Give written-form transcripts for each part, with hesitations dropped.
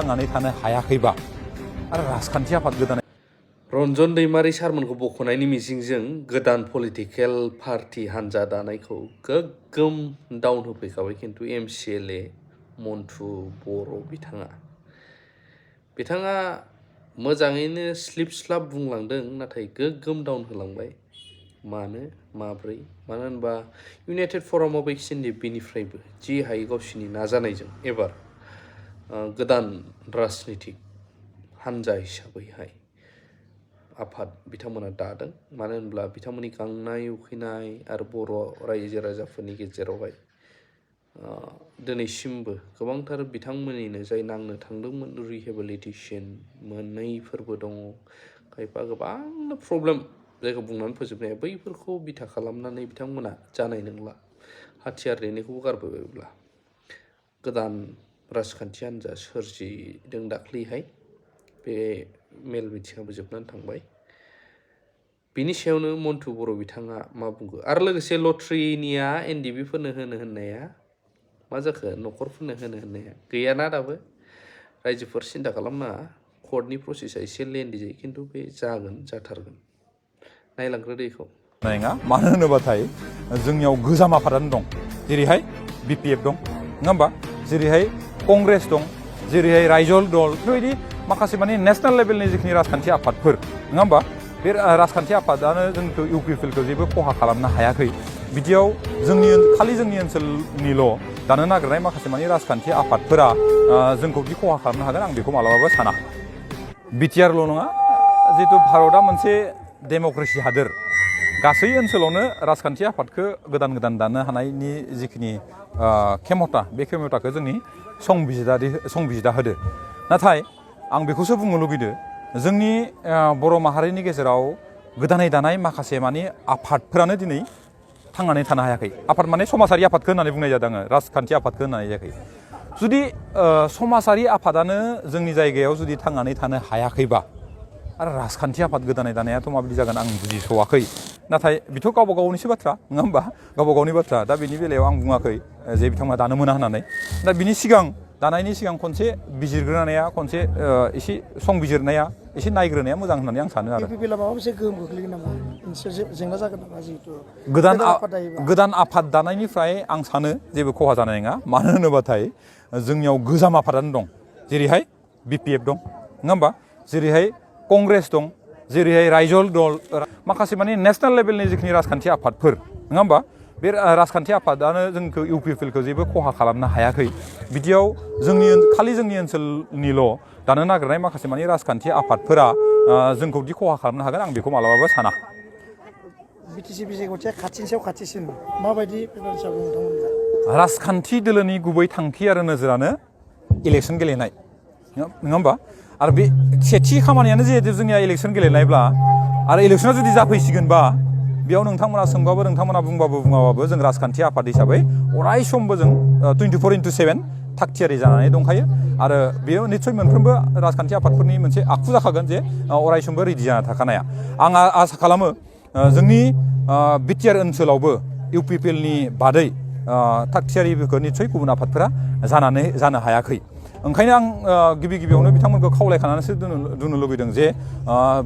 थांनानै थानो हायाखैबा आरो राजखान्थि आफाद गोदान रन्जन दैमारि सारमोनखौ बख'नायनि मिजिंजों गोदान पलिटिकेल पार्टी हान्जा दानायखौ गोग्गोम डाउन होफैखाबाय खिन्थु MCLA मन्टु बर' बिथाङा मोजाङैनो स्लिप स्लाप बुंलांदों नाथाय गोग्गोम डाउन होलांबाय मानो माब्रै मानो होनबा इउनाइटेड फराम अफ एक्स NDFBनिफ्रायबो जि हायो गावसिनि नाजानायजों एबार गोदान राजनितिक हान्जा हिसाबैहाय आफाद बिथांमोना दादों मानो होनब्ला बिथांमोननि गांनाय उखैनाय आरो बर' रायजो राजाफोरनि गेजेरावहाय दिनैसिमबो गोबांथार बिथांमोननिनो जाय नांनो थांदोंमोन रिहेबिलिटेसन मोनैफोरबो दङ खायफा गोबां प्रब्लेम जायखौ बुंनानै फोजोबनो हाया बैफोरखौ बिथा खालामनानै बिथांमोना जानाय नंला हाथियार देनायखौबो गारबोबायब्ला गोदान राजखान्थि हान्जा सोरजिदों दाख्लैहाय बे मेल मिटिङाबो जोबनानै थांबाय बिनि सायावनो मन्टु बर' बिथाङा मा बुंगो आरो लोगोसे लट्रिनिया NDFBफोरनो होनो होननाया मा जाखो न'खरफोरनो होनो होननाया गैयाना दाबो रायजोफोर सिन्था खालामनाङा कर्टनि प्रसेसा एसे लेन्डि जायो खिन्थु बे जाथारगोन नायलांग्रोदो बेखौ नङा मानो होनोबाथाय जोंनियाव गोजाम आफादानो दं जेरैहाय BPF दं नङा होमबा जेरैहाय कंग्रेस दं जेरैहाय रायजल दल बेफोरबायदि माखासे माने नेशनेल लेभेलनि जिखिनि राजखान्थि आफादफोर नङा होमबा बे राजखान्थि आफादानो जोंखौ UPफोरखौ जेबो खहा खालामनो हायाखै बिदियाव खालि जोंनि ओनसोलनिल' दानो नागिरनाय माखासे माने राजखान्थि आफादफोरा जोंखौ दि खहा खालामनो हागोन आं बेखौ मालाबाबो साना BTRल' नङा जिहेतु भारतआ मोनसे डेम'क्रेसि हादोर गासै ओनसोलावनो राजखान्थि आफादखौ गोदान दानो हानायनि जिखिनि खेमथा बे खेमथाखौ जोंनि संबिजिदा होदो नाथाय आं बेखौसो बुंनो लुगैदो जोंनि बर' माहारिनि गेजेराव गोदानै दानाय माखासे माने आफादफोरानो दिनै थांनानै थानो हायाखै आफाद माने समाजारि आफादखौ होननानै बुंनाय जादों आङो राजखान्थि आफादखौ होननाय जायाखै जुदि समाजारि आफादानो जोंनि जायगायाव जुदि थांनानै थानो हायाखैबा आरो राजखान्थि आफाद गोदानै दानायाथ' माबायदि जागोन आं बुजिस'वाखै नाथाय बेथ' गावबा गावनिसो बाथ्रा नङा होमबा गावबा गावनि बाथ्रा दा बेनि बेलायाव आं बुङाखै जे बिथांमोना दानो मोना होननानै दा बिनि दानायनि सिगां खनसे बिजिरग्रोनाया खनसे एसे संबिजिरनाया एसे नायग्रोनाया मोजां होननानै आं सानो आरो माबा मोनसे गोहोम गोग्लैगोन नामा जेंना जागोन नामा जिहेतु गोदान आफाद दानायनिफ्राय आं सानो जेबो खहा जानाय नङा मानो होनोबाथाय जोंनियाव गोजाम आफादानो दं जेरैहाय BPF दं नङा होमबा जेरैहाय कंग्रेस दं जेरैहाय रायजल दल माखासे माने नेशनेल लेभेलनि जिखिनि राजखान्थि आफादफोर नङा होमबा बे राजखान्थि आफादानो जोंखौ UPफोरखौ जेबो खहा खालामनो हायाखै बिदियाव खालि जोंनि ओनसोलनिल' दानो नागिरनाय माखासे माने राजखान्थि आफादफोरा जोंखौ दि खहा खालामनो हागोन आं बेखौ मालाबाबो साना BTC बिसायख'थिया खाथिनि सायाव खाथिसिन माबायदि प्रिफारेन्सआव नोंथांमोनहा राजखान्थि दोलोनि गुबै थांखि आरो नोजोरानो इलेक्सन गेलेनाय नङा होमबा आरो बे सेथि खामानियानो जिहेतु जोंनिया इलेक्सन गेलेनायब्ला आरो इलेक्सना जुदि जाफैसिगोनबा बेयाव नोंथांमोना सोंबाबो नोंथांमोना बुङाबाबो जों राजखान्थि आफाद हिसाबै अराय समबो जों 24/7 थागथियारि जानानै दंखायो आरो बेयो निस्सय मोनफ्रोमबो राजखान्थि आफादफोरनि मोनसे आखु जाखागोन जे अराय समबो रेडि जाना थाखानाया आं आसा खालामो जोंनि BTR ओनसोलावबो UPनि बादै थागथियारिफोरखौ निस्सय गुबुन आफादफोरा जानो हायाखै ओंखायनो आं गिबियावनो बिथांमोनखौ खावलायखानानैसो दोननो लुबैदों जे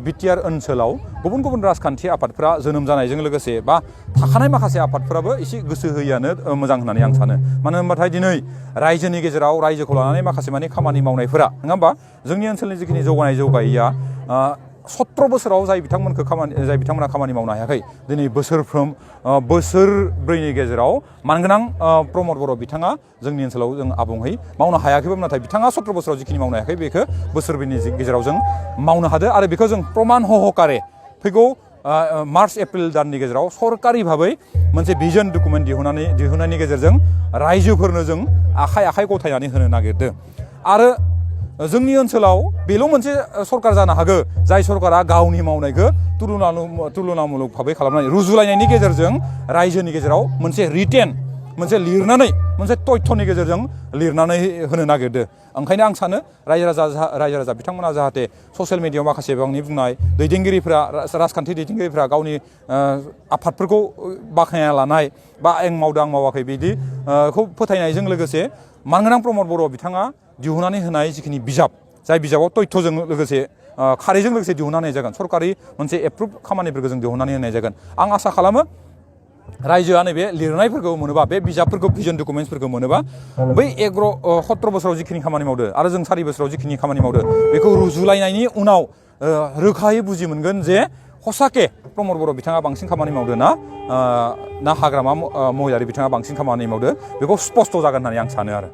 BTR ओनसोलाव गुबुन राजखान्थि आफादफोरा जोनोम जानायजों लोगोसे बा थाखानाय माखासे आफादफोराबो एसे गोसो होयैआनो मोजां होननानै आं सानो मानो होनबाथाय दिनै रायजोनि गेजेराव रायजोखौ लानानै माखासे माने खामानि मावनायफोरा नङा होमबा जोंनि ओनसोलनि जिखिनि जौगायैया 17 बोसोराव जाय बिथांमोना खामानि मावनो हायाखै दिनै बोसोरब्रैनि गेजेराव मानगोनां प्रमद बर' बिथाङा जोंनि ओनसोलाव जों आबुङै मावनो हायाखैबाबो नाथाय बिथाङा 17 बोसोराव जिखिनि मावनो हायाखै बेखौ बोसोरब्रैनि गेजेराव जों मावनो हादों आरो बेखौ जों प्रमान हहकारे फैगौ मार्च एप्रिल दाननि गेजेराव सरकारि भाबै मोनसे भिजन डकुमेन्ट दिहुननायनि गेजेरजों रायजोफोरनो जों आखाइ गथायनानै होनो नागिरदों आरो जोंनि ओनसोलाव बेल' मोनसे सरकार जानो हागौ जाय सरकारा गावनि मावनायखौ तुलनामुलक भाबै खालामनानै रुजुलायनायनि गेजेरजों रायजोनि गेजेराव मोनसे लिरनानै मोनसे तथ्यनि गेजेरजों लिरनानै होनो नागिरदों ओंखायनो आं सानो रायजो राजा बिथांमोना जाहाथे ससियेल मिडियायाव माखासे बिबांनि बुंनाय राजखान्थि दैदेनगिरिफ्रा गावनि आफादफोरखौ बाख्नायना लानाय बा आं मावदों आं मावाखै बिदिखौ फोथायनायजों लोगोसे मानगोनां प्रमद बर' बिथाङा दिहुननानै होनाय जिखिनि बिजाब जाय बिजाबाव तथ्यजों लोगोसे खारैजों लोगोसे दिहुननानै होनाय जागोन सरकारि मोनसे एप्रुभ खामानिफोरखौ जों दिहुननानै होनाय जागोन आं आसा खालामो रायजोआ नैबे लिरनायफोरखौ मोनोबा बे बिजाबफोरखौ भिजन डकुमेन्ट्सफोरखौ मोनोबा बै 17 बोसोराव जिखिनि खामानि मावदो आरो जों 4 बोसोराव जिखिनि खामानि मावदो बेखौ रुजुलायनायनि उनाव रोखायै बुजि मोनगोन जे हसाके प्रमद बर' बिथाङा बांसिन खामानि मावदो ना हाग्रामा महिलारि बिथाङा बांसिन खामानि मावदो बेखौ स्पष्ट जागोन होननानै आं सानो आरो